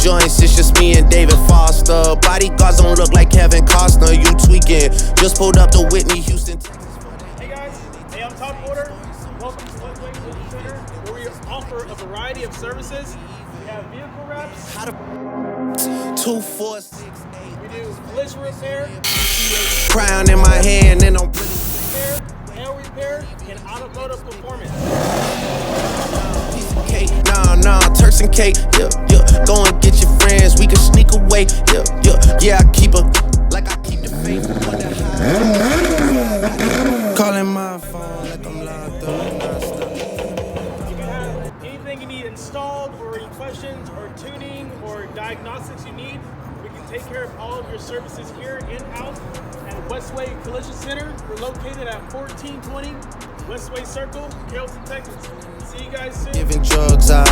joints, it's just me and David Foster. Bodyguards don't look like Kevin Costner, you tweaking. Just pulled up to Whitney, Houston. Hey guys, hey, I'm Top Order. Welcome to Westway Collision Center, where we offer a variety of services. We have vehicle wraps. 2468. We do collision repair. Crown in my hand and I'm Repair, hair repair, and automotive performance. piece of cake. Nah, Turks and cake. Yeah. Go and get your friends, we can sneak away. Yeah, I keep like I keep the faith. Calling my phone like I'm locked up. If you have anything you need installed, or any questions, or tuning, or diagnostics you need, we can take care of all of your services here in-house at Westway Collision Center. We're located at 1420 Westway Circle, Carrollton, Texas. See you guys soon. Giving drugs, nah.